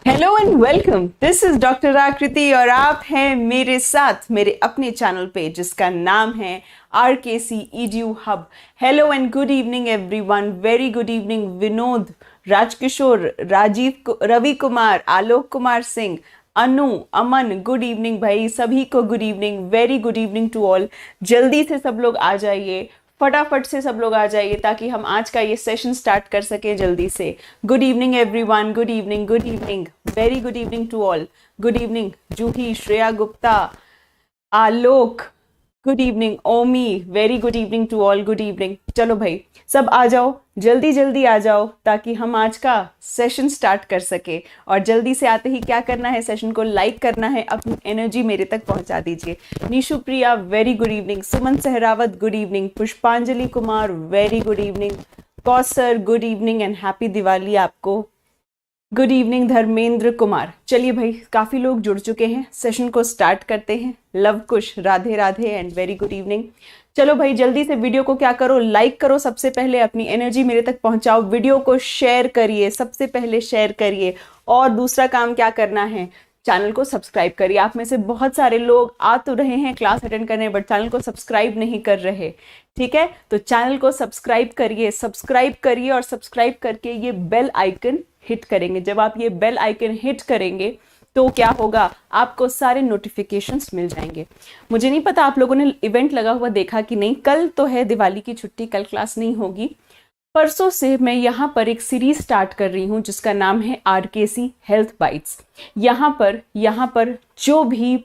Hello and welcome. This is doctor आकृति और आप हैं मेरे साथ मेरे अपने चैनल पे जिसका नाम है RKC EDU हब। Hello and good evening everyone. Very good evening Vinod, Rajkishore, Rajeev, Ravi Kumar, Alok Kumar Singh, Anu, Aman, good evening भाई, सभी को good evening. Very good evening to all. जल्दी से सब लोग आ जाइए, फटाफट से सब लोग आ जाइए ताकि हम आज का ये सेशन स्टार्ट कर सकें जल्दी से। Good evening everyone, good evening, good evening, very good evening to all. Good evening Juhi, Shreya Gupta, Alok, good evening, Omi, very good evening to all, good evening. चलो भाई सब आ जाओ, जल्दी जल्दी आ जाओ ताकि हम आज का सेशन स्टार्ट कर सके। और जल्दी से आते ही क्या करना है, सेशन को लाइक करना है, अपनी एनर्जी मेरे तक पहुंचा दीजिए। Nishu Priya, very good evening. Suman Sehrawat, good evening. Pushpanjali Kumar, very good evening. Kausar, good evening and happy Diwali आपको। Good evening Dharmendra Kumar. चलिए भाई काफ़ी लोग जुड़ चुके हैं, सेशन को स्टार्ट करते हैं। Love Kush, Radhe Radhe and very good evening. चलो भाई जल्दी से वीडियो को क्या करो, लाइक करो, सबसे पहले अपनी एनर्जी मेरे तक पहुंचाओ। वीडियो को शेयर करिए, सबसे पहले शेयर करिए। और दूसरा काम क्या करना है, चैनल को सब्सक्राइब करिए। आप में से बहुत सारे लोग आ तो रहे हैं क्लास अटेंड करने बट चैनल को सब्सक्राइब नहीं कर रहे। ठीक है, तो चैनल को सब्सक्राइब करिए, सब्सक्राइब करिए और सब्सक्राइब करके ये बेल आइकन हिट करेंगे। जब आप ये बेल आइकन हिट करेंगे तो क्या होगा, आपको सारे नोटिफिकेशंस मिल जाएंगे। मुझे नहीं पता आप लोगों ने इवेंट लगा हुआ देखा कि नहीं। कल तो है दिवाली की छुट्टी, कल क्लास नहीं होगी। परसों से मैं यहाँ पर एक सीरीज स्टार्ट कर रही हूँ जिसका नाम है RKC हेल्थ बाइट्स। यहाँ पर जो भी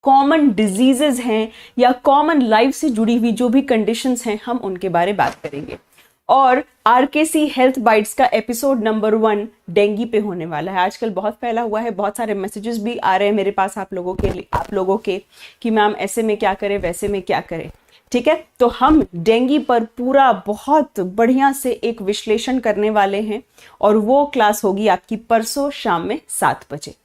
कॉमन डिजीजेज हैं या कॉमन लाइफ से जुड़ी हुई जो भी कंडीशंस हैं हम उनके बारे में बात करेंगे। और RKC हेल्थ बाइट्स का एपिसोड नंबर 1 डेंगू पे होने वाला है। आजकल बहुत फैला हुआ है, बहुत सारे मैसेजेस भी आ रहे हैं मेरे पास आप लोगों के कि मैम ऐसे में क्या करें, वैसे में क्या करें। ठीक है, तो हम डेंगू पर पूरा बहुत बढ़िया से एक विश्लेषण करने वाले हैं और वो क्लास होगी आपकी परसों शाम में 7 बजे।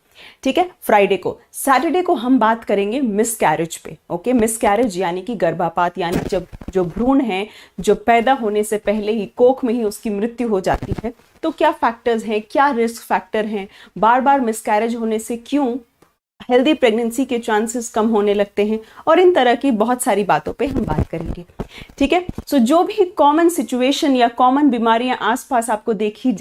ठीक है, फ्राइडे को। सैटरडे को हम बात करेंगे मिसकैरेज पे। ओके, मिसकैरेज यानी कि गर्भपात, यानी जब जो भ्रूण है जो पैदा होने से पहले ही कोख में ही उसकी मृत्यु हो जाती है तो क्या फैक्टर्स हैं, क्या रिस्क फैक्टर हैं, बार बार मिसकैरेज होने से क्यों हेल्दी प्रेगनेंसी के चांसेस कम होने लगते हैं, और इन तरह की बहुत सारी बातों पे हम बात करेंगे। ठीक है, सो जो भी कॉमन सिचुएशन या कॉमन बीमारियां आसपास आपको देखी,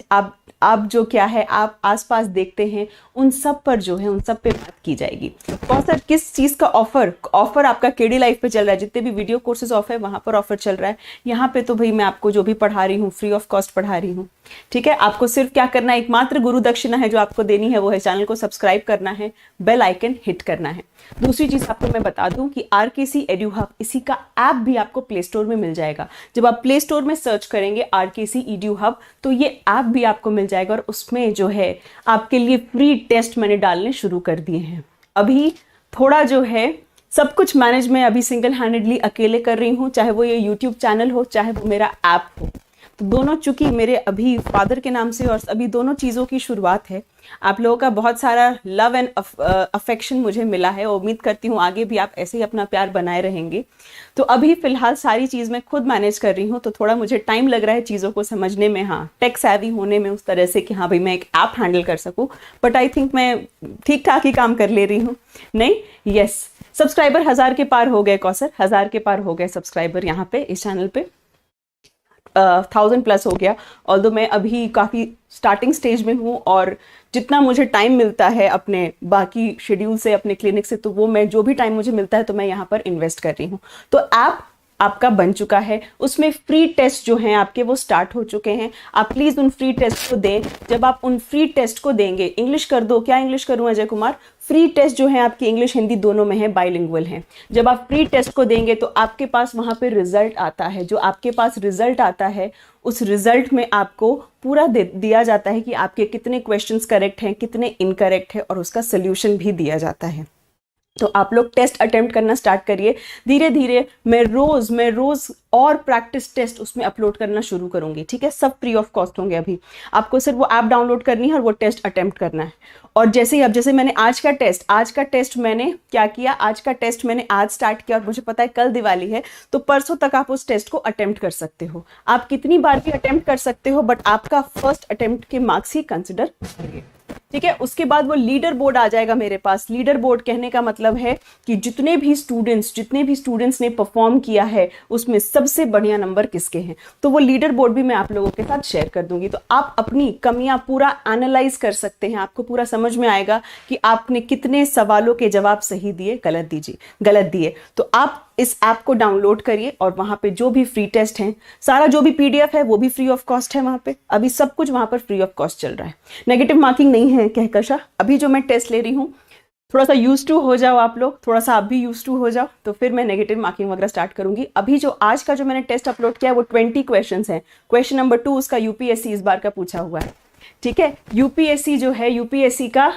आप जो क्या है आप आसपास देखते हैं उन सब पर जो है उन सब पे बात की जाएगी। कौसर, किस चीज का ऑफर आपका केडी लाइफ पे चल रहा है, जितने भी वीडियो कोर्सेज ऑफ है वहां पर ऑफर चल रहा है। यहाँ पे तो भाई मैं आपको जो भी पढ़ा रही हूँ फ्री ऑफ कॉस्ट पढ़ा रही हूँ। ठीक है, आपको सिर्फ क्या करना है, एकमात्र गुरु दक्षिणा है जो आपको देनी है वो है चैनल को सब्सक्राइब करना है, बेल आइकन हिट करना है। दूसरी चीज आपको मैं बता दूं कि RKC EDU हब, इसी का ऐप भी आपको प्ले स्टोर में मिल जाएगा। जब आप प्ले स्टोर में सर्च करेंगे RKC EDU हब तो ये ऐप भी आपको मिल जाएगा और उसमें जो है आपके लिए फ्री टेस्ट मैंने डालने शुरू कर दिए हैं। अभी थोड़ा जो है सब कुछ मैनेज मैं अभी सिंगल हैंडेडली अकेले कर रही हूँ, चाहे वो ये यूट्यूब चैनल हो चाहे वो मेरा ऐप हो। तो दोनों चूंकि मेरे अभी फादर के नाम से और अभी दोनों चीज़ों की शुरुआत है। आप लोगों का बहुत सारा लव एंड अफेक्शन मुझे मिला है, उम्मीद करती हूँ आगे भी आप ऐसे ही अपना प्यार बनाए रहेंगे। तो अभी फिलहाल सारी चीज़ मैं खुद मैनेज कर रही हूँ तो थोड़ा मुझे टाइम लग रहा है चीज़ों को समझने में, हाँ टेक सैवी होने में, उस तरह से कि हाँ भाई मैं एक ऐप हैंडल कर सकूँ। बट आई थिंक मैं ठीक ठाक ही काम कर ले रही हूँ। नहीं, यस, सब्सक्राइबर 1000 के पार हो गए। कौसर, 1000 के पार हो गए सब्सक्राइबर यहाँ पे इस चैनल पे। 1000 प्लस हो गया। ऑल्दो मैं अभी काफ़ी स्टार्टिंग स्टेज में हूँ और जितना मुझे टाइम मिलता है अपने बाकी शेड्यूल से, अपने क्लिनिक से, तो वो मैं जो भी टाइम मुझे मिलता है तो मैं यहाँ पर इन्वेस्ट कर रही हूँ। तो ऐप आपका बन चुका है, उसमें फ्री टेस्ट जो हैं आपके वो स्टार्ट हो चुके हैं। आप प्लीज़ उन फ्री टेस्ट को दें। जब आप उन फ्री टेस्ट को देंगे, इंग्लिश कर दो, क्या इंग्लिश करूँ अजय कुमार, फ्री टेस्ट जो है आपकी इंग्लिश हिंदी दोनों में है, बाइलिंगुअल हैं। जब आप फ्री टेस्ट को देंगे तो आपके पास वहाँ पे रिजल्ट आता है। जो आपके पास रिजल्ट आता है उस रिजल्ट में आपको पूरा दिया जाता है कि आपके कितने क्वेश्चंस करेक्ट हैं, कितने इनकरेक्ट है, और उसका सोल्यूशन भी दिया जाता है। तो आप लोग टेस्ट अटेम्प्ट करना स्टार्ट करिए धीरे धीरे। मैं रोज और प्रैक्टिस टेस्ट उसमें अपलोड करना शुरू करूंगी। ठीक है, सब फ्री ऑफ कॉस्ट होंगे। अभी आपको सिर्फ वो ऐप डाउनलोड करनी है और वो टेस्ट अटेम्प्ट करना है। और जैसे मैंने आज का टेस्ट मैंने क्या किया, आज का टेस्ट मैंने आज स्टार्ट किया और मुझे पता है कल दिवाली है तो परसों तक आप उस टेस्ट को अटेम्प्ट कर सकते हो। आप कितनी बार भी अटेम्प्ट कर सकते हो बट आपका फर्स्ट अटेम्प्ट के मार्क्स ही कंसिडर करेंगे। ठीक है। उसके बाद वो लीडर बोर्ड आ जाएगा मेरे पास। लीडर बोर्ड कहने का मतलब है कि जितने भी स्टूडेंट्स ने परफॉर्म किया है उसमें सबसे बढ़िया नंबर किसके हैं, तो वो लीडर बोर्ड भी मैं आप लोगों के साथ शेयर कर दूंगी। तो आप अपनी कमियां पूरा एनालाइज कर सकते हैं, आपको पूरा समझ में आएगा कि आपने कितने सवालों के जवाब सही दिए, गलत दिए। तो आप इस ऐप को डाउनलोड करिए और वहां पे जो भी फ्री टेस्ट हैं, सारा जो भी पीडीएफ है वो भी फ्री ऑफ कॉस्ट है। वहां पे अभी सब कुछ वहां पर फ्री ऑफ कॉस्ट चल रहा है। नेगेटिव मार्किंग नहीं है कहकशा। अभी जो मैं टेस्ट ले रही हूँ, थोड़ा सा यूज टू हो जाओ आप लोग, थोड़ा सा आप भी यूज टू हो जाओ, तो फिर मैं नेगेटिव मार्किंग वगैरह स्टार्ट करूंगी। अभी जो आज का जो मैंने टेस्ट अपलोड किया है वो 20 क्वेश्चन है। क्वेश्चन नंबर 2 उसका यूपीएससी इस बार का पूछा हुआ है। ठीक है, यूपीएससी जो है, यूपीएससी का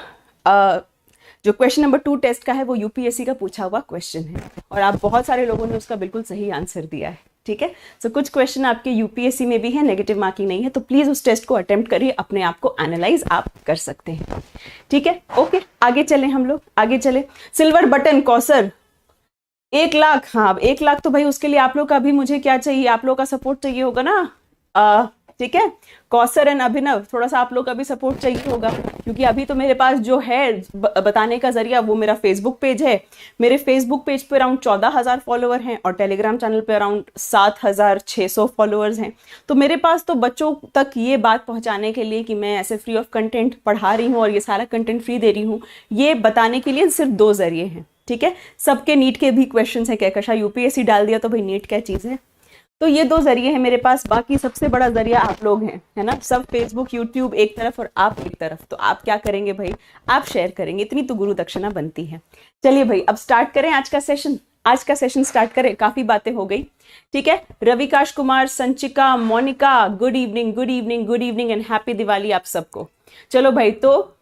जो क्वेश्चन नंबर 2 टेस्ट का है वो यूपीएससी का पूछा हुआ क्वेश्चन है और आप बहुत सारे लोगों ने उसका बिल्कुल सही आंसर दिया है। ठीक है, सो कुछ क्वेश्चन आपके यूपीएससी में भी है, नेगेटिव मार्किंग नहीं है, तो प्लीज उस टेस्ट को अटेम्प्ट करिए, अपने आप को एनालाइज आप कर सकते हैं। ठीक है, ओके, आगे चले हम लोग, आगे चले। सिल्वर बटन कौसर 1 लाख, हाँ 1 लाख तो भाई उसके लिए आप लोग का भी मुझे क्या चाहिए, आप लोग का सपोर्ट चाहिए होगा ना। ठीक है, कौसर एंड अभिनव, थोड़ा सा आप लोग का भी सपोर्ट चाहिए होगा, क्योंकि अभी तो मेरे पास जो है बताने का जरिया वो मेरा फेसबुक पेज है। मेरे फेसबुक पेज पे अराउंड 14,000 फॉलोअर हैं और टेलीग्राम चैनल पे अराउंड 7,600 फॉलोअर्स हैं। तो मेरे पास तो बच्चों तक ये बात पहुंचाने के लिए कि मैं ऐसे फ्री ऑफ कंटेंट पढ़ा रही हूँ और ये सारा कंटेंट फ्री दे रही हूँ, ये बताने के लिए सिर्फ 2 जरिए हैं। ठीक है, सबके नीट के भी क्वेश्चन है, कहकशा यूपीएससी डाल दिया तो भाई नीट क्या चीज है, तो ये 2 जरिए हैं मेरे पास। बाकी सबसे बड़ा जरिया आप लोग हैं, है ना, सब फेसबुक यूट्यूब एक तरफ और आप एक तरफ। तो आप क्या करेंगे भाई, आप शेयर करेंगे, इतनी तो गुरु दक्षिणा बनती है। चलिए भाई अब स्टार्ट करें आज का सेशन, आज का सेशन स्टार्ट करें, काफी बातें हो गई। ठीक है, Ravikash Kumar, Sanchika, Monika, good evening, good evening, good evening and happy Diwali आप सबको। चलो भाई, तो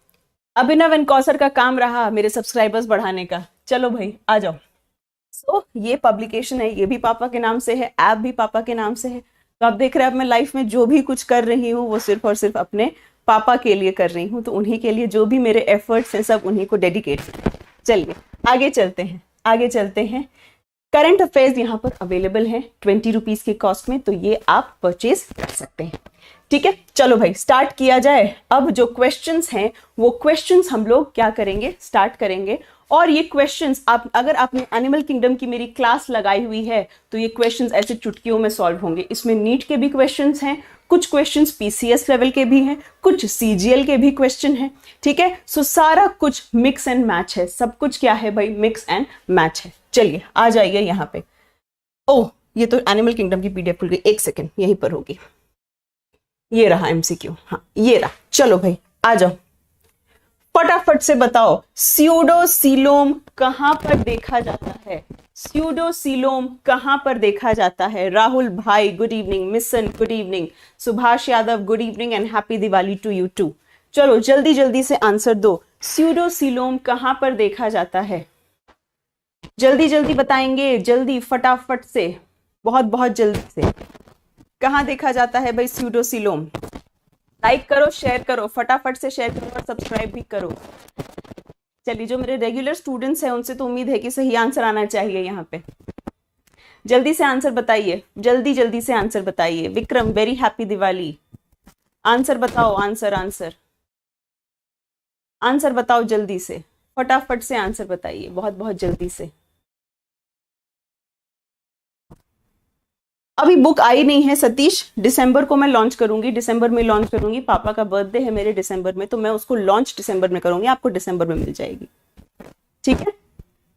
अभिनव एंड कौसर का काम रहा मेरे सब्सक्राइबर्स बढ़ाने का। चलो भाई आ जाओ। ये पब्लिकेशन है, ये भी पापा के नाम से है, ऐप भी पापा के नाम से है। तो आप देख रहे हैं अब मैं लाइफ में जो भी कुछ कर रही हूँ वो सिर्फ और सिर्फ अपने पापा के लिए कर रही हूँ, तो उन्हीं के लिए जो भी मेरे एफर्ट्स हैं सब उन्हीं को डेडिकेट है। चलिए आगे चलते हैं, आगे चलते हैं। करंट अफेयर्स यहाँ पर अवेलेबल है 20 रुपीज के कॉस्ट में, तो ये आप परचेज कर सकते हैं। ठीक है, चलो भाई स्टार्ट किया जाए। अब जो क्वेश्चंस हैं वो क्वेश्चंस हम लोग क्या करेंगे, स्टार्ट करेंगे। और ये क्वेश्चंस आप, अगर आपने एनिमल किंगडम की मेरी क्लास लगाई हुई है तो ये क्वेश्चंस ऐसे चुटकियों में सॉल्व होंगे। इसमें नीट के भी क्वेश्चंस हैं, कुछ क्वेश्चंस पीसीएस लेवल के भी हैं, कुछ सीजीएल के भी क्वेश्चन हैं। ठीक है, सो सारा कुछ मिक्स एंड मैच है, सब कुछ क्या है भाई, मिक्स एंड मैच है। चलिए आ जाइए यहाँ पे। ओह, ये तो एनिमल किंगडम की पीडीएफ खुल गई, 1 सेकेंड यहीं पर होगी। ये रहा एमसीक्यू, हाँ ये रहा। चलो भाई आ जाओ, फटाफट से बताओ स्यूडोसीलोम कहां पर देखा जाता है, स्यूडोसीलोम कहां पर देखा जाता है। राहुल भाई good evening, mission good evening, Subhash Yadav good evening and happy Diwali to you too. चलो जल्दी जल्दी से आंसर दो, स्यूडोसीलोम कहां पर देखा जाता है, जल्दी जल्दी बताएंगे, जल्दी फटाफट से, बहुत बहुत जल्दी से। कहां देखा जाता है भाई स्यूडोसीलोम? लाइक करो, शेयर करो, फटाफट से शेयर करो और सब्सक्राइब भी करो। चलिए, जो मेरे रेगुलर स्टूडेंट्स हैं उनसे तो उम्मीद है कि सही आंसर आना चाहिए यहाँ पे। जल्दी से आंसर बताइए, जल्दी जल्दी से आंसर बताइए। Vikram very happy Diwali, answer बताओ, आंसर आंसर आंसर बताओ जल्दी से, फटाफट से आंसर बताइए, बहुत बहुत जल्दी से। अभी बुक आई नहीं है सतीश, दिसंबर को मैं लॉन्च करूंगी, दिसंबर में लॉन्च करूंगी। पापा का बर्थडे है मेरे दिसंबर में, तो मैं उसको लॉन्च दिसंबर में करूंगी, आपको दिसंबर में मिल जाएगी। ठीक है,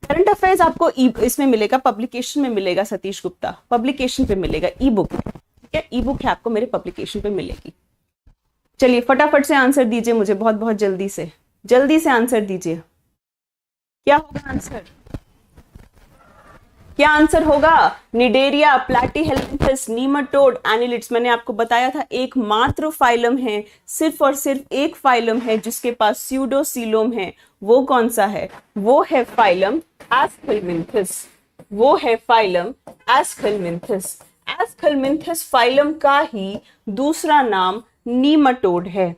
करंट अफेयर्स आपको इसमें मिलेगा, पब्लिकेशन में मिलेगा, सतीश गुप्ता पब्लिकेशन पे मिलेगा, ई बुक। ठीक है, ई बुक है, आपको मेरे पब्लिकेशन पे मिलेगी। चलिए फटाफट से आंसर दीजिए मुझे, बहुत बहुत जल्दी से आंसर दीजिए। क्या होगा आंसर, क्या आंसर होगा? Cnidaria, Platyhelminthes, nematode, annelids. मैंने आपको बताया था एकमात्र फाइलम है, सिर्फ और सिर्फ एक फाइलम है जिसके पास स्यूडोसीलोम है। वो कौन सा है? वो है फाइलम एस्केलमिंथस, वो है फाइलम एस्केलमिंथस। एस्केलमिंथस फाइलम का ही दूसरा नाम नीमाटोड है।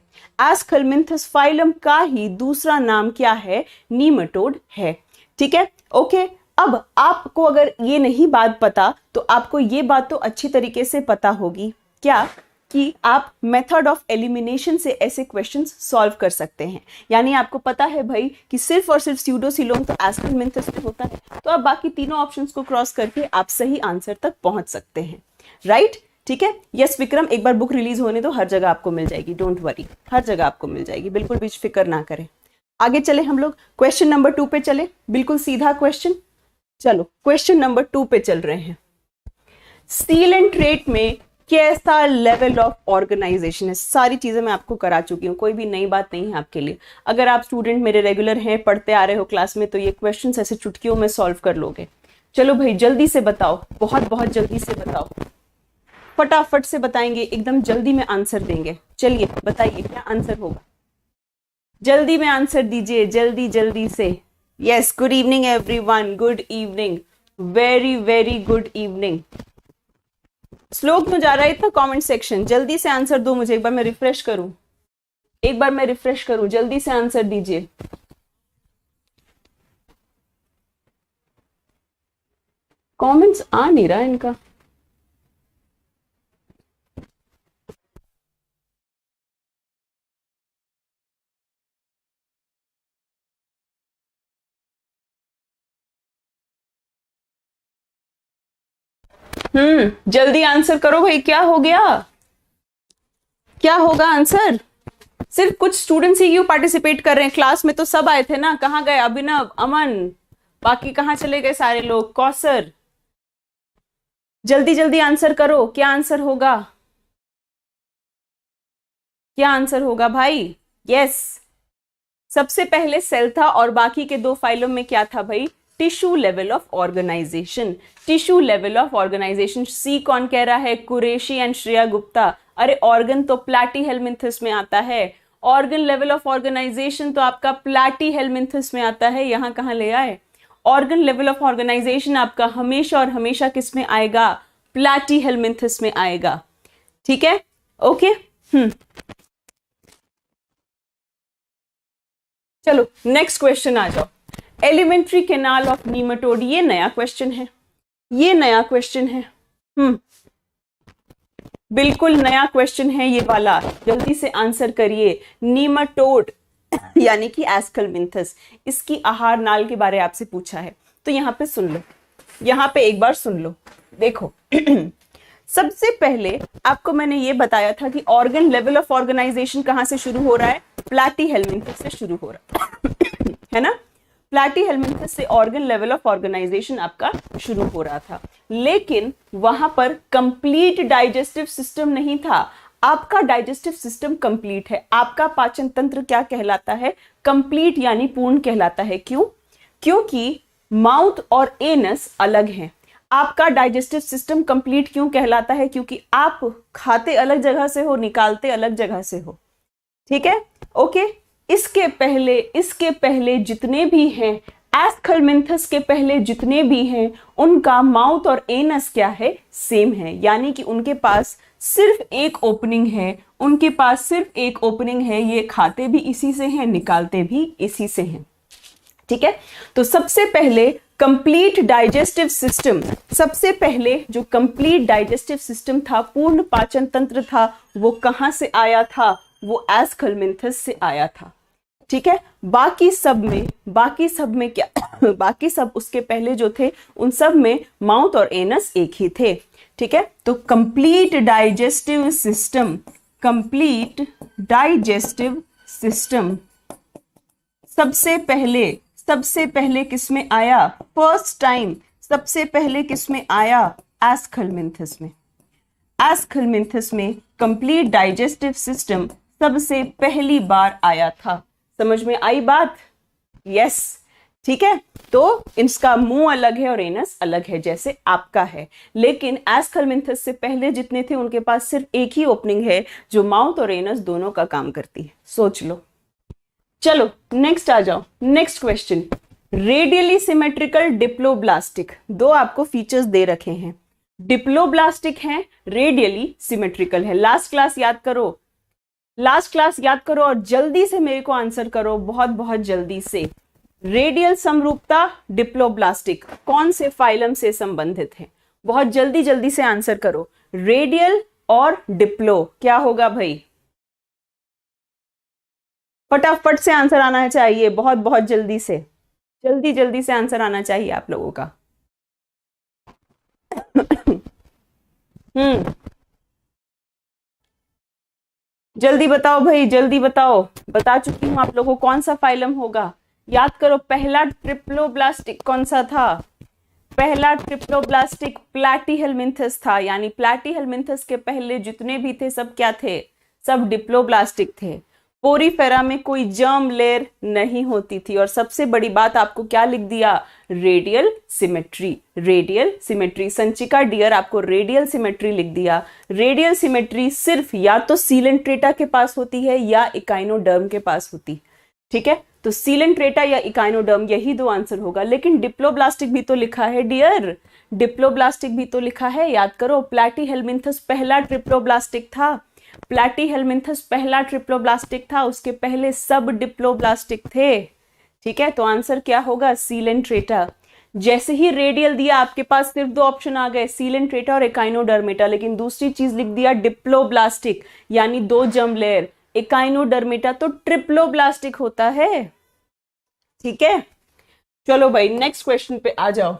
एस्केलमिंथस फाइलम का ही दूसरा नाम क्या है? नीमाटोड है। ठीक है, ओके। अब आपको अगर ये नहीं बात पता तो आपको ये बात तो अच्छी तरीके से पता होगी क्या, कि आप मेथड ऑफ एलिमिनेशन से ऐसे क्वेश्चंस सॉल्व कर सकते हैं। यानी आपको पता है भाई कि सिर्फ और सिर्फ स्यूडोसिलोम तो एस्कलमिंथस में होता है, तो आप बाकी तीनों ऑप्शंस को क्रॉस करके आप सही आंसर तक पहुंच सकते हैं, राइट? ठीक है, यस विक्रम, एक बार बुक रिलीज होने तो हर जगह आपको मिल जाएगी, डोंट वरी, हर जगह आपको मिल जाएगी, बिल्कुल भी फिक्र ना करें। आगे चले हम लोग क्वेश्चन नंबर 2 पे चले, बिल्कुल सीधा क्वेश्चन। चलो क्वेश्चन नंबर 2 पे चल रहे हैं। स्टील एंड ट्रेड में कैसा लेवल ऑफ ऑर्गेनाइजेशन है? सारी चीजें मैं आपको करा चुकी हूँ, कोई भी नई बात नहीं है आपके लिए। अगर आप स्टूडेंट मेरे रेगुलर हैं, पढ़ते आ रहे हो क्लास में, तो ये क्वेश्चंस ऐसे चुटकियों में सॉल्व कर लोगे। चलो भाई जल्दी से बताओ, बहुत बहुत जल्दी से बताओ, फटाफट से बताएंगे, एकदम जल्दी में आंसर देंगे। चलिए बताइए क्या आंसर होगा, जल्दी में आंसर दीजिए, जल्दी जल्दी से। Yes, good evening everyone, good evening, very very good evening. Slow क्यों जा रहा है इतना कमेंट सेक्शन? जल्दी से आंसर दो मुझे, एक बार मैं रिफ्रेश करूं, एक बार मैं रिफ्रेश करूं, जल्दी से आंसर दीजिए। कमेंट्स आ नहीं रहा इनका। जल्दी आंसर करो भाई, क्या हो गया, क्या होगा आंसर? सिर्फ कुछ स्टूडेंट्स ही क्यों पार्टिसिपेट कर रहे हैं? क्लास में तो सब आए थे ना, कहाँ गए अभिनव, अमन, बाकी कहाँ चले गए सारे लोग? कौसर, जल्दी जल्दी आंसर करो, क्या आंसर होगा, क्या आंसर होगा भाई? यस, सबसे पहले सेल था और बाकी के दो फाइलों में क्या था भाई? Tissue level of organization, tissue level of organization. C कौन कह रहा है? कुरैशी एंड श्रेया गुप्ता। अरे ऑर्गन तो प्लैटीहेल्मिन्थस में आता है, ऑर्गन लेवल ऑफ ऑर्गेनाइजेशन तो आपका प्लैटीहेल्मिन्थस में आता है, यहां कहां ले आए? ऑर्गन लेवल ऑफ ऑर्गेनाइजेशन आपका हमेशा और हमेशा किस में आएगा? प्लैटीहेल्मिन्थस में आएगा, ठीक है, ओके। चलो नेक्स्ट क्वेश्चन आ जाओ। एलिमेंट्री कैनाल ऑफ नीमाटोड, ये नया क्वेश्चन है, ये नया क्वेश्चन है, बिल्कुल नया क्वेश्चन है ये वाला, जल्दी से आंसर करिए। नीमाटोड यानी कि एस्कलमिंथस, इसकी आहार नाल के बारे आपसे पूछा है, तो यहां पे सुन लो, यहां पे एक बार सुन लो, देखो। सबसे पहले आपको मैंने ये बताया था कि ऑर्गन लेवल ऑफ ऑर्गेनाइजेशन कहां से शुरू हो रहा है? प्लैटीहेल्मिन्थस से शुरू हो रहा है ना, प्लैटीहेल्मिन्थस से ऑर्गन लेवल ऑफ ऑर्गेनाइजेशन आपका शुरू हो रहा था, लेकिन वहां पर कंप्लीट डाइजेस्टिव सिस्टम नहीं था। आपका डाइजेस्टिव सिस्टम कंप्लीट है, आपका पाचन तंत्र क्या कहलाता है? कंप्लीट यानी पूर्ण कहलाता है। क्यों? क्योंकि माउथ और एनस अलग हैं। आपका डाइजेस्टिव सिस्टम कंप्लीट क्यों कहलाता है? क्योंकि आप खाते अलग जगह से हो, निकालते अलग जगह से हो, ठीक है, ओके। इसके पहले जितने भी हैं, एस्कलमिंथस के पहले जितने भी हैं, उनका माउथ और एनस क्या है? सेम है, यानी कि उनके पास सिर्फ एक ओपनिंग है, उनके पास सिर्फ एक ओपनिंग है, ये खाते भी इसी से हैं, निकालते भी इसी से हैं, ठीक है। तो सबसे पहले कंप्लीट डाइजेस्टिव सिस्टम, सबसे पहले जो कंप्लीट डाइजेस्टिव सिस्टम था, पूर्ण पाचन तंत्र था, वो कहां से आया था? वो एस्कलमिंथस से आया था, ठीक है। बाकी सब में क्या बाकी सब उसके पहले जो थे, उन सब में माउथ और एनस एक ही थे, ठीक है। तो complete digestive system, complete digestive system सबसे पहले किसमें आया? फर्स्ट टाइम सबसे पहले किसमें आया? एस्कलमिंथस में। एस्कलमिंथस में कंप्लीट डाइजेस्टिव सिस्टम सबसे पहली बार आया था। समझ में आई बात? यस, ठीक है। तो इसका मुंह अलग है और एनस अलग है, जैसे आपका है, लेकिन एस्कलमिंथस से पहले जितने थे उनके पास सिर्फ एक ही ओपनिंग है, जो माउथ और एनस दोनों का काम करती है। सोच लो। चलो नेक्स्ट आ जाओ, next question. Radially symmetrical diploblastic, दो आपको फीचर्स दे रखे हैं, डिप्लोब्लास्टिक है, रेडियली सिमेट्रिकल है। लास्ट क्लास याद करो और जल्दी से मेरे को आंसर करो, बहुत बहुत जल्दी से। रेडियल समरूपता डिप्लोब्लास्टिक कौन से फाइलम से संबंधित है? बहुत जल्दी से आंसर करो। रेडियल और डिप्लो, क्या होगा भाई? फटाफट से आंसर आना चाहिए, बहुत बहुत जल्दी से, जल्दी जल्दी से आंसर आना चाहिए आप लोगों का। हम्म, जल्दी बताओ भाई, जल्दी बताओ। बता चुकी हूं आप लोगों को कौन सा फाइलम होगा। याद करो, पहला ट्रिप्लोब्लास्टिक कौन सा था? पहला ट्रिप्लोब्लास्टिक प्लैटीहेलमिन्थस था, यानी प्लैटीहेलमिन्थस के पहले जितने भी थे सब क्या थे? सब डिप्लोब्लास्टिक थे। पोरीफेरा में कोई जर्म लेयर नहीं होती थी। और सबसे बड़ी बात आपको क्या लिख दिया? Radial symmetry, radial symmetry. Sanchika dear आपको रेडियल सिमेट्री लिख दिया। रेडियल सिमेट्री सिर्फ या तो सीलेंट्रेटा के पास होती है या इकाइनोडर्म के पास होती, ठीक है? तो सीलेंट्रेटा या इकाइनोडर्म, यही दो आंसर होगा। लेकिन डिप्लोब्लास्टिक भी तो लिखा है डियर, डिप्लोब्लास्टिक भी तो लिखा है। याद करो, प्लैटीहेलमिन्थस पहला ट्रिप्लोब्लास्टिक था, प्लैटीहेलमिन्थस पहला ट्रिप्लोब्लास्टिक था, उसके पहले सब डिप्लोब्लास्टिक थे, ठीक है? तो आंसर क्या होगा? सीलेंट्रेटा। जैसे ही रेडियल दिया आपके पास सिर्फ दो ऑप्शन आ गए, सीलेंट्रेटा और इकाइनोडर्मेटा, लेकिन दूसरी चीज लिख दिया डिप्लोब्लास्टिक, यानी दो जर्म लेयर। इकाइनोडर्मेटा तो ट्रिप्लोब्लास्टिक होता है, ठीक है? चलो भाई नेक्स्ट क्वेश्चन पे आ जाओ।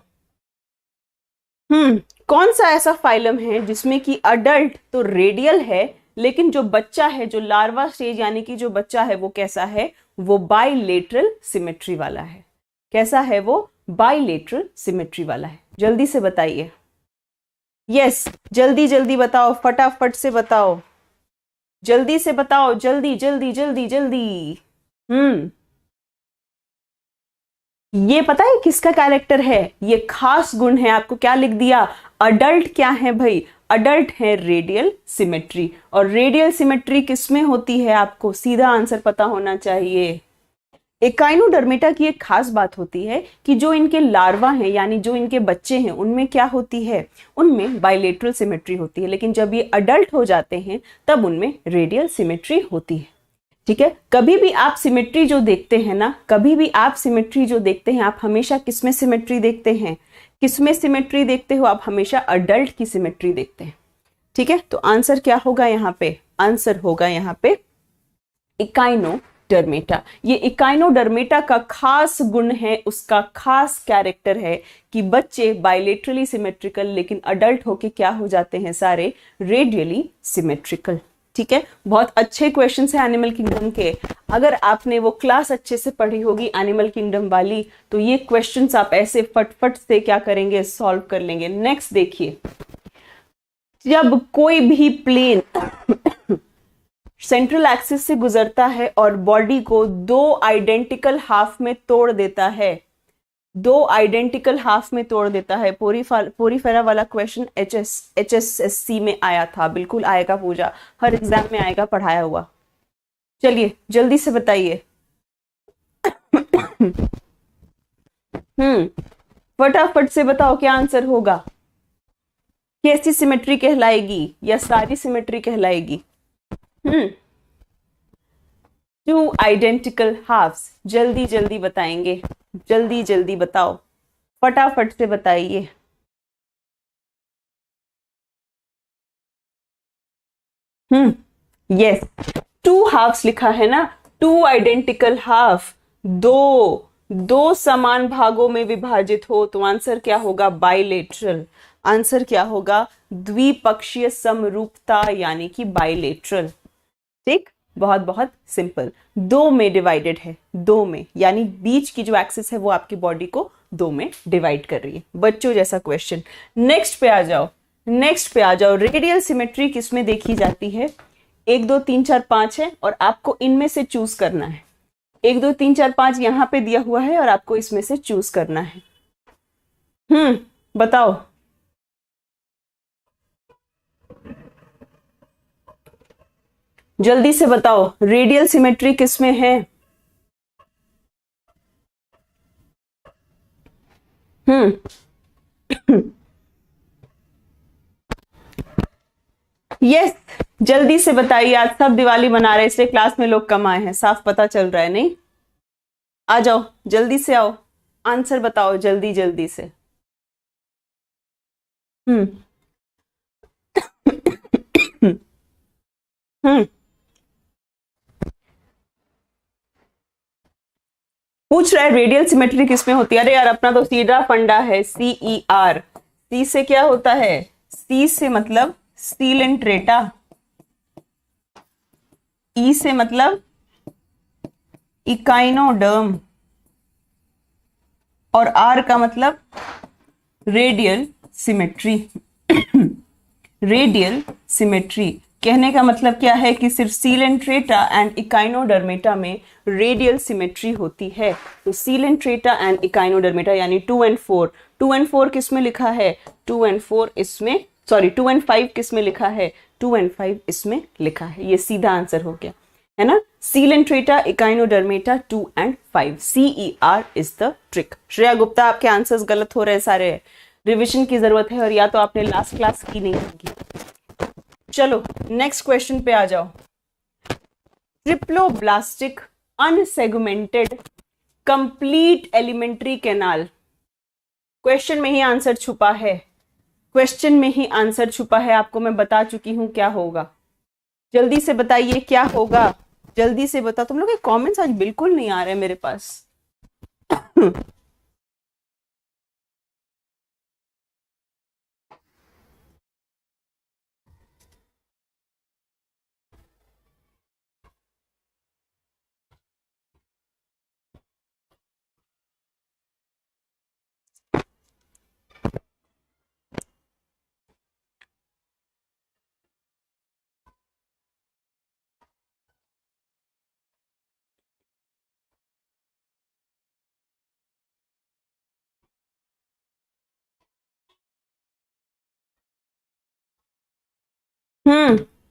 कौन सा ऐसा फाइलम है जिसमें कि अडल्ट तो रेडियल है, लेकिन जो बच्चा है, जो लार्वा स्टेज यानी कि जो बच्चा है, वो कैसा है? वो बाइलेटरल सिमेट्री वाला है। कैसा है वो? बाइलेटरल सिमेट्री वाला है। जल्दी से बताइए। यस, जल्दी जल्दी बताओ, फटाफट से बताओ, जल्दी से बताओ, जल्दी जल्दी जल्दी जल्दी। ये पता है किसका कैरेक्टर है? ये खास गुण है। आपको क्या लिख दिया? अडल्ट क्या है भाई? अडल्ट है रेडियल सिमेट्री। और रेडियल सिमेट्री किसमें होती है? आपको सीधा आंसर पता होना चाहिए। इकाइनोडर्मेटा की एक खास बात होती है कि जो इनके लार्वा हैं, यानी जो इनके बच्चे हैं, उनमें क्या होती है? उनमें बाइलेटरल सिमेट्री होती है। लेकिन जब ये अडल्ट हो जाते हैं तब उनमें रेडियल सिमेट्री होती है, ठीक है? कभी भी आप सिमेट्री जो देखते हैं ना, कभी भी आप सिमेट्री जो देखते हैं, आप हमेशा किसमें सिमेट्री देखते हैं? किसमें सिमेट्री देखते हो? आप हमेशा अडल्ट की सिमेट्री देखते हैं, ठीक है? तो आंसर क्या होगा यहाँ पे? आंसर होगा यहाँ पे इकाइनोडर्मेटा। ये इकाइनोडर्मेटा का खास गुण है, उसका खास कैरेक्टर है कि बच्चे बाइलेटरली सिमेट्रिकल, लेकिन अडल्ट होके क्या हो जाते हैं? सारे रेडियली सिमेट्रिकल, ठीक है? बहुत अच्छे क्वेश्चन है एनिमल किंगडम के। अगर आपने वो क्लास अच्छे से पढ़ी होगी एनिमल किंगडम वाली, तो ये क्वेश्चंस आप ऐसे फटफट से क्या करेंगे? सॉल्व कर लेंगे। नेक्स्ट देखिए, जब कोई भी प्लेन सेंट्रल एक्सिस से गुजरता है और बॉडी को दो आइडेंटिकल हाफ में तोड़ देता है, दो आइडेंटिकल हाफ में तोड़ देता है। पोरीफेरा वाला क्वेश्चन HSSC में आया था, बिल्कुल आएगा पूजा, हर एग्जाम में आएगा पढ़ाया हुआ। चलिए जल्दी से बताइए। फटाफट से बताओ क्या आंसर होगा? कैसी सिमेट्री कहलाएगी या सारी सिमेट्री कहलाएगी? Two identical halves. जल्दी जल्दी बताएंगे, जल्दी जल्दी बताओ, फटाफट से बताइए। यस, टू हाफ्स लिखा है ना, टू आइडेंटिकल हाफ, दो समान भागों में विभाजित हो, तो आंसर क्या होगा? बाइलेटरल। आंसर क्या होगा? द्विपक्षीय समरूपता, यानी कि बाइलेटरल, ठीक? बहुत बहुत सिंपल। दो में डिवाइडेड है, दो में, यानी बीच की जो एक्सिस है वो आपकी बॉडी को दो में डिवाइड कर रही है। बच्चों जैसा क्वेश्चन। नेक्स्ट पे आ जाओ, नेक्स्ट पे आ जाओ। रेडियल सिमेट्री किसमें देखी जाती है? 1 2 3 4 5 है और आपको इनमें से चूज करना है। 1 2 3 4 5 यहां पे दिया हुआ है और आपको इसमें से चूज करना है। बताओ। जल्दी से बताओ, रेडियल सिमेट्री किसमें है? यस, जल्दी से बताइए। आज सब दिवाली मना रहे, इसलिए क्लास में लोग कम आए हैं, साफ पता चल रहा है नहीं? आ जाओ, जल्दी से आओ, आंसर बताओ जल्दी जल्दी से। हम्म पूछ रहा है रेडियल सिमेट्री किसमें होती है। अरे यार अपना तो सीधा फंडा है, CER। सी से क्या होता है? सी से मतलब सीलेंट्रेटा, ई से मतलब इकाइनोडर्म, और आर का मतलब रेडियल सिमेट्री। रेडियल सिमेट्री कहने का मतलब क्या है कि सिर्फ सीलेंट्रेटा एंड इकाइनोडर्मेटा में रेडियल सिमेट्री होती है। तो सीलेंट्रेटा एंड इकाइनोडर्मेटा यानी 2 and 4, 2 and 4 किस में लिखा है? 2 and 4 इसमें, सॉरी 2 and 5 किस में लिखा है? 2 and 5 इसमें लिखा है। ये सीधा आंसर हो गया है ना। Coelenterata, Echinodermata, 2 and 5, CER is the trick. Shreya Gupta आपके आंसर्स गलत हो रहे हैं सारे, रिविजन की जरूरत है, और या तो आपने लास्ट क्लास की नहीं होगी। चलो नेक्स्ट क्वेश्चन पे आ जाओ। Triploblastic unsegmented complete alimentary canal, question में ही आंसर छुपा है, क्वेश्चन में ही आंसर छुपा है। आपको मैं बता चुकी हूं क्या होगा, जल्दी से बताइए क्या होगा, जल्दी से बताओ। तुम लोग के कमेंट्स आज बिल्कुल नहीं आ रहे मेरे पास।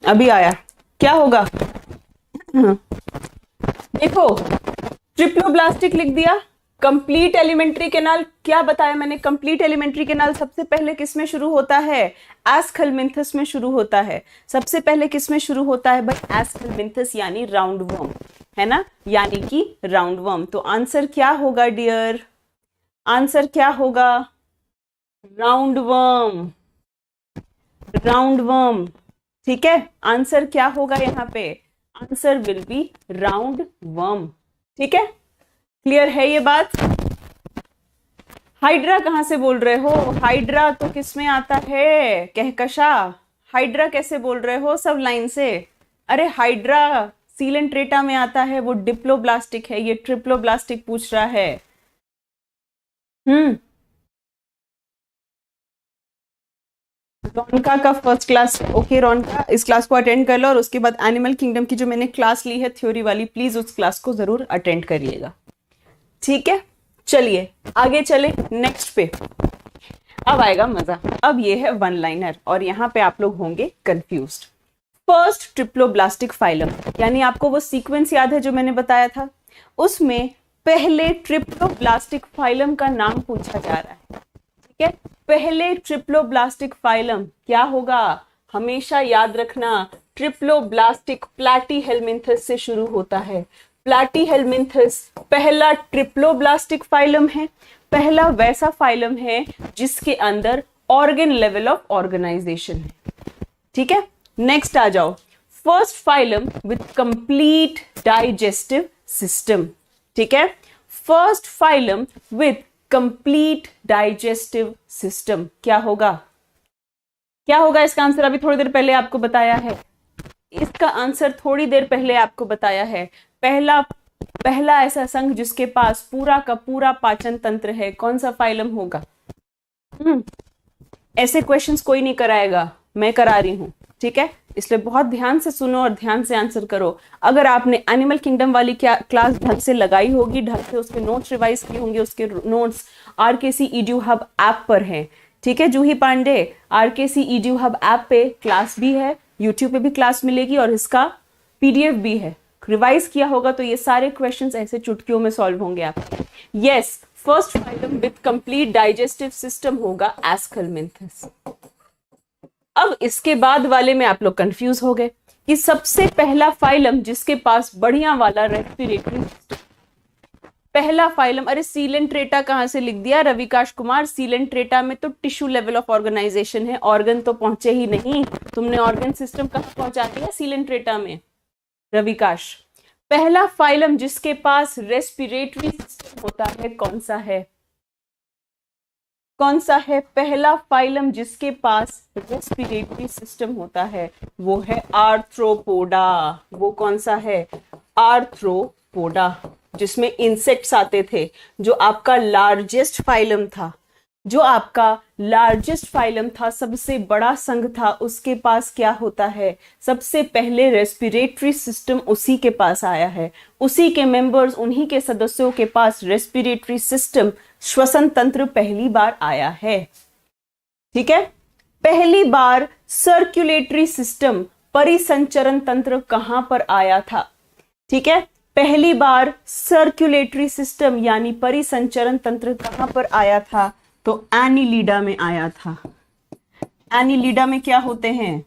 अभी आया, क्या होगा? देखो ट्रिप्लोब्लास्टिक लिख दिया, कंप्लीट एलिमेंट्री कैनाल, क्या बताया मैंने? कंप्लीट एलिमेंट्री कैनाल सबसे पहले किस में शुरू होता है? एस्कलमिंथस में शुरू होता है। सबसे पहले किस में शुरू होता है भाई? एस्कलमिंथस यानी राउंड वर्म, है ना, यानी कि राउंड वर्म। तो आंसर क्या होगा डियर? आंसर क्या होगा? Round worm, round worm. ठीक है, आंसर क्या होगा यहाँ पे? Answer will be round worm. ठीक है, क्लियर है ये बात? हाइड्रा कहां से बोल रहे हो? हाइड्रा तो किसमें आता है? कहकशा। हाइड्रा कैसे बोल रहे हो सब लाइन से? अरे हाइड्रा सीलेंट्रेटा में आता है, वो डिप्लोब्लास्टिक है, ये ट्रिप्लोब्लास्टिक पूछ रहा है। रोनका का फर्स्ट क्लास, ओके रोनका इस क्लास को अटेंड कर लो, और उसके बाद एनिमल किंगडम की जो मैंने क्लास ली है थ्योरी वाली, प्लीज उस क्लास को जरूर अटेंड करिएगा। ठीक है, चलिए आगे चले नेक्स्ट पे। अब आएगा मजा। अब ये है वन लाइनर, और यहां पे आप लोग होंगे कंफ्यूज्ड। फर्स्ट ट्रिप्लोब्लास्टिक फाइलम, यानी आपको वो सीक्वेंस याद है जो मैंने बताया था, उसमें पहले ट्रिप्लोब्लास्टिक फाइलम का नाम पूछा जा रहा है। ठीक है, पहले ट्रिप्लोब्लास्टिक फाइलम क्या होगा? हमेशा याद रखना, ट्रिप्लोब्लास्टिक प्लैटीहेलमिंथस से शुरू होता है। प्लैटीहेलमिंथस पहला ट्रिप्लोब्लास्टिक फाइलम है, पहला वैसा फाइलम है जिसके अंदर ऑर्गन लेवल ऑफ ऑर्गेनाइजेशन है। ठीक है, नेक्स्ट आ जाओ। First phylum with complete digestive system. ठीक है, first phylum with complete digestive system क्या होगा? क्या होगा इसका आंसर? अभी थोड़ी देर पहले आपको बताया है, इसका आंसर थोड़ी देर पहले आपको बताया है। पहला ऐसा संघ जिसके पास पूरा का पूरा पाचन तंत्र है, कौन सा फाइलम होगा? ऐसे क्वेश्चंस कोई नहीं कराएगा, मैं करा रही हूं। ठीक है, इसलिए बहुत ध्यान से सुनो और ध्यान से आंसर करो। अगर आपने एनिमल किंगडम वाली क्लास ढंग से लगाई होगी, ढंग से उसके नोट्स रिवाइज किए होंगे, उसके notes RKC EDU hub app पर हैं। ठीक है Juhi Pandey, RKC EDU hub app पे क्लास भी है, यूट्यूब पे भी क्लास मिलेगी, और इसका PDF भी है। रिवाइज किया होगा तो ये सारे क्वेश्चंस ऐसे चुटकियों में सॉल्व होंगे आपके। Yes, first phylum with complete digestive system होगा एस्कलमिंथस। अब इसके बाद वाले में आप लोग कंफ्यूज हो गए कि सबसे पहला फाइलम जिसके पास बढ़िया वाला रेस्पिरेटरी सिस्टम, पहला फाइलम, अरे सीलेंट्रेटा कहाँ से लिख दिया रविकाश कुमार? सीलेंट्रेटा में तो टिश्यू लेवल ऑफ ऑर्गेनाइजेशन है, ऑर्गन तो पहुंचे ही नहीं, तुमने ऑर्गन सिस्टम कहाँ पहुंचा दिया सीलेंट्रेटा में रविकाश? पहला फाइलम जिसके पास रेस्पिरेटरी सिस्टम होता है कौन सा है? कौन सा है पहला फाइलम जिसके पास रेस्पिरेटरी सिस्टम होता है? वो है आर्थ्रोपोडा। वो कौन सा है? आर्थ्रोपोडा, जिसमें इंसेक्ट्स आते थे। जो आपका लार्जेस्ट फाइलम था, जो आपका लार्जेस्ट फाइलम था, सबसे बड़ा संघ था, उसके पास क्या होता है? सबसे पहले रेस्पिरेटरी सिस्टम उसी के पास आया है, उसी के मेंबर्स, उन्हीं के सदस्यों के पास रेस्पिरेटरी सिस्टम, श्वसन तंत्र पहली बार आया है। ठीक है, पहली बार सर्कुलेटरी सिस्टम, परिसंचरण तंत्र कहां पर आया था? ठीक है, पहली बार सर्कुलेटरी सिस्टम यानी परिसंचरण तंत्र कहां पर आया था? तो एनिलीडा में आया था। एनिलीडा में क्या होते हैं?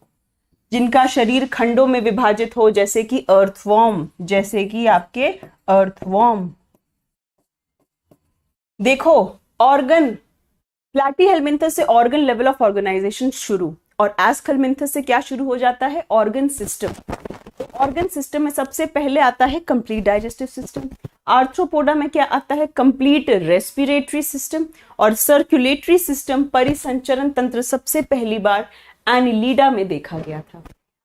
जिनका शरीर खंडों में विभाजित हो, जैसे कि अर्थवॉर्म, जैसे कि आपके अर्थवॉर्म। देखो, ऑर्गन, प्लैटीहेल्मिन्थस से ऑर्गन लेवल ऑफ ऑर्गेनाइजेशन शुरू, और एस्कहेल्मिन्थस से क्या शुरू हो जाता है? Organ system. तो ऑर्गन सिस्टम में सबसे पहले आता है कंप्लीट डाइजेस्टिव सिस्टम। आर्थ्रोपोडा में क्या आता है? Complete respiratory system. और सर्कुलेटरी सिस्टम, परिसंचरण तंत्र, सबसे पहली बार एनिलीडा में देखा गया था।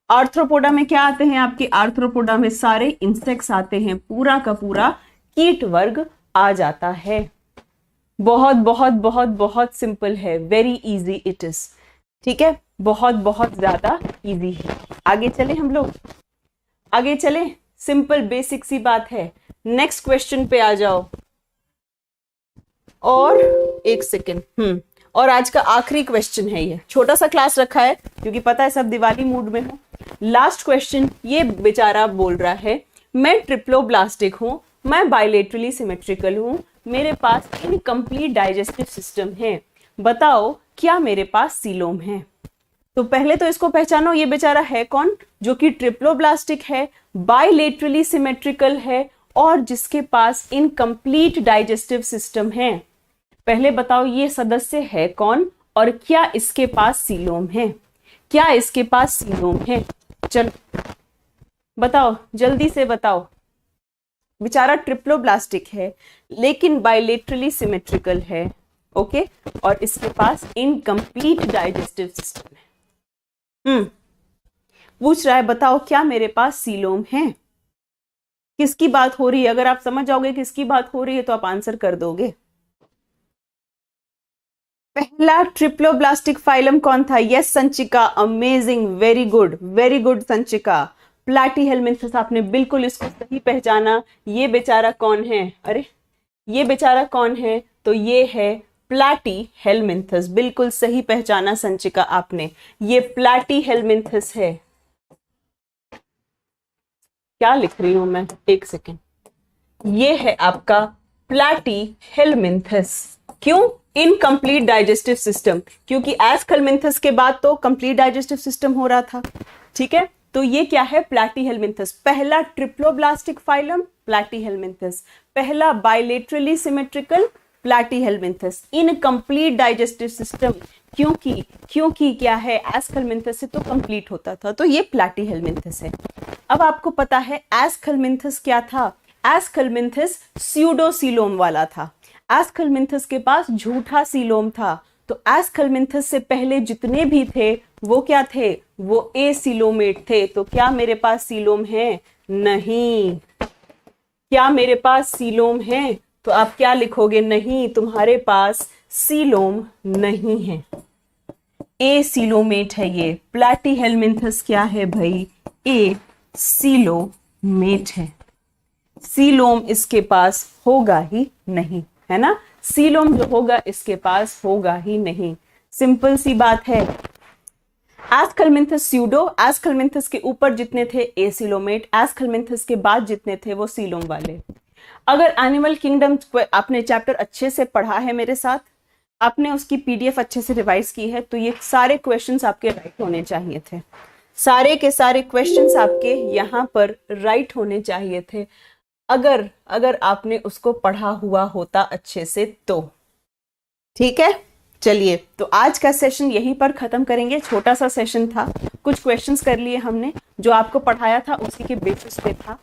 आर्थ्रोपोडा में क्या आते हैं आपके? आर्थ्रोपोडा में सारे इंसेक्ट्स आते हैं, पूरा का पूरा कीट वर्ग आ जाता है। बहुत बहुत बहुत बहुत सिंपल है, वेरी इजी इट इज। ठीक है, बहुत बहुत ज्यादा इजी है। आगे चले हम लोग, आगे चले, सिंपल बेसिक सी बात है। नेक्स्ट क्वेश्चन पे आ जाओ। और एक सेकेंड, और आज का आखिरी क्वेश्चन है ये। छोटा सा क्लास रखा है क्योंकि पता है सब दिवाली मूड में हो। लास्ट क्वेश्चन, ये बेचारा बोल रहा है मैं ट्रिप्लोब्लास्टिक हूं, मैं बायलेटरली सिमेट्रिकल हूं, मेरे पास इनकम्प्लीट डाइजेस्टिव सिस्टम है, बताओ क्या मेरे पास सीलोम है? तो पहले तो इसको पहचानो, ये बेचारा है कौन? जो कि ट्रिप्लोब्लास्टिक है, बायलेटरली सिमेट्रिकल है, और जिसके पास इनकम्प्लीट डाइजेस्टिव सिस्टम है। पहले बताओ ये सदस्य है कौन, और क्या इसके पास सीलोम है? क्या इसके पास सीलोम है? चलो बताओ, जल्दी से बताओ। बेचारा ट्रिप्लोब्लास्टिक है लेकिन बायलेटरली सिमेट्रिकल है, ओके, और इसके पास इनकम्प्लीट डाइजेस्टिव सिस्टम है। पूछ रहा है बताओ क्या मेरे पास सीलोम है? किसकी बात हो रही है? अगर आप समझ जाओगे किसकी बात हो रही है तो आप आंसर कर दोगे। पहला ट्रिप्लोब्लास्टिक फाइलम कौन था? Yes Sanchika, amazing, very good Sanchika. Platyhelminthes, आपने बिल्कुल इसको सही पहचाना। ये बेचारा कौन है? अरे ये बेचारा कौन है? तो ये है प्लैटीहेल्मिन्थस। बिल्कुल सही पहचाना संचिका आपने, ये प्लैटीहेल्मिन्थस है। क्या लिख रही हूं मैं? एक सेकेंड, ये है आपका प्लैटीहेल्मिन्थस। क्यों? इनकम्प्लीट डाइजेस्टिव सिस्टम, क्योंकि एस्कहेल्मिन्थस के बाद तो कंप्लीट डाइजेस्टिव सिस्टम हो रहा था। ठीक है, तो ये क्या है? प्लैटीहेल्मिन्थस। पहला ट्रिप्लोब्लास्टिक फाइलम प्लैटीहेल्मिन्थस, पहला bilaterally symmetrical platyhelminthes, incomplete digestive system, क्योंकि क्या है? एस्कहेल्मिन्थस से तो कंप्लीट होता था, तो ये प्लैटीहेल्मिन्थस है। अब आपको पता है एस्कहेल्मिन्थस क्या था? एस्कहेल्मिन्थस स्यूडोसीलोम वाला था। एस्कहेल्मिन्थस के पास झूठा सीलोम था। तो एस्कहेल्मिन्थस से पहले जितने भी थे वो क्या थे? वो एसीलोमेट थे। तो क्या मेरे पास सीलोम है? नहीं। क्या मेरे पास सीलोम है? तो आप क्या लिखोगे? नहीं, तुम्हारे पास सीलोम नहीं है, एसीलोमेट है ये। प्लैटीहेल्मिन्थस क्या है भाई? एसीलोमेट है। सीलोम इसके पास होगा ही नहीं, है ना? सीलोम जो होगा इसके पास होगा ही नहीं, सिंपल सी बात है। एस्कहेल्मिन्थस स्यूडो, एस्कहेल्मिन्थस के ऊपर जितने थे एसीलोमेट, एस्कहेल्मिन्थस के बाद जितने थे वो सीलोम वाले। अगर एनिमल किंगडम आपने चैप्टर अच्छे से पढ़ा है मेरे साथ, आपने उसकी पीडीएफ अच्छे से रिवाइज की है, तो ये सारे क्वेश्चंस आपके राइट होने चाहिए थे। सारे के सारे क्वेश्चंस आपके यहाँ पर राइट होने चाहिए थे। अगर अगर आपने उसको पढ़ा हुआ होता अच्छे से तो। ठीक है, चलिए तो आज का सेशन यहीं पर खत्म करेंगे। छोटा सा सेशन था, कुछ क्वेश्चंस कर लिए हमने, जो आपको पढ़ाया था उसी के बेसिस पे था।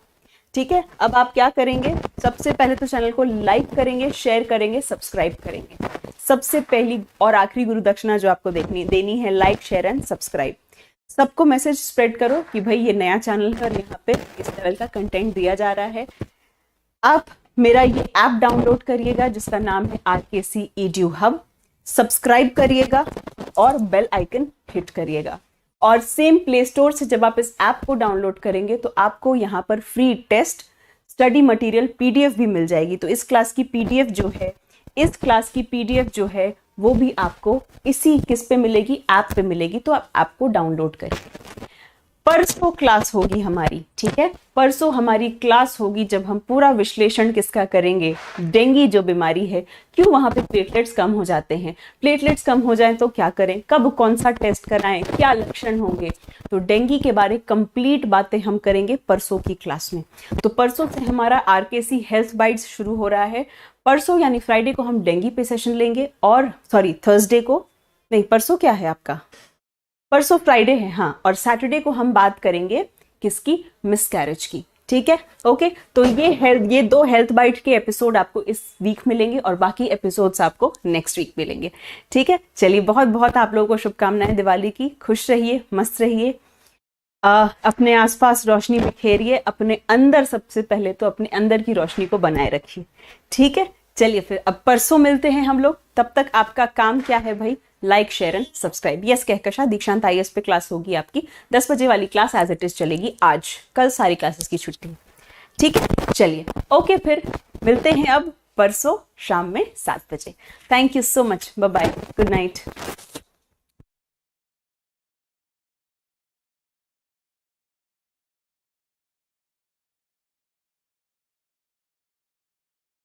ठीक है, अब आप क्या करेंगे, सबसे पहले तो चैनल को लाइक करेंगे, शेयर करेंगे, सब्सक्राइब करेंगे। सबसे पहली और आखिरी गुरु दक्षिणा जो आपको देनी है, लाइक शेयर एंड सब्सक्राइब। सबको मैसेज स्प्रेड करो कि भाई ये नया चैनल है और यहाँ पे इस लेवल का कंटेंट दिया जा रहा है। आप मेरा ये ऐप डाउनलोड करिएगा जिसका नाम है RKC EDU हब, सब्सक्राइब करिएगा और बेल आइकन हिट करिएगा। और सेम प्ले स्टोर से जब आप इस ऐप को डाउनलोड करेंगे तो आपको यहाँ पर free test, study material, PDF भी मिल जाएगी। तो इस क्लास की PDF जो है वो भी आपको इसी किस पे मिलेगी, ऐप पे मिलेगी। तो आप ऐप को डाउनलोड करिए। परसों क्लास होगी हमारी, ठीक है, परसों हमारी क्लास होगी जब हम पूरा विश्लेषण किसका करेंगे, डेंगू जो बीमारी है, क्यों वहां पे प्लेटलेट्स कम हो जाते हैं, प्लेटलेट्स कम हो जाएं तो क्या करें, कब कौन सा टेस्ट कराएं, क्या लक्षण होंगे। तो डेंगू के बारे कंप्लीट बातें हम करेंगे परसों की क्लास में। तो परसों से हमारा RKC हेल्थ बाइट्स शुरू हो रहा है। परसों यानी फ्राइडे को हम डेंगू पे सेशन लेंगे, और थर्सडे को नहीं, परसों क्या है आपका, परसों फ्राइडे है, हाँ, और सैटरडे को हम बात करेंगे किसकी, मिसकैरेज की। ठीक है, ओके। तो ये 2 हेल्थ बाइट के एपिसोड आपको इस वीक मिलेंगे और बाकी एपिसोड्स आपको नेक्स्ट वीक मिलेंगे। ठीक है, चलिए बहुत बहुत आप लोगों को शुभकामनाएं दिवाली की। खुश रहिए, मस्त रहिए, अपने आसपास रोशनी बिखेरिए, अपने अंदर सबसे पहले तो अपने अंदर की रोशनी को बनाए रखिए। ठीक है, चलिए फिर अब परसों मिलते हैं हम लोग। तब तक आपका काम क्या है भाई, like share and subscribe. Yes Kahkasha दीक्षांत IAS पे क्लास होगी आपकी 10 बजे वाली क्लास एज इट इज चलेगी आज, कल सारी क्लासेस की छुट्टी। ठीक है, चलिए ओके, फिर मिलते हैं अब परसों शाम में 7 बजे। Thank you so much, bye bye, good night.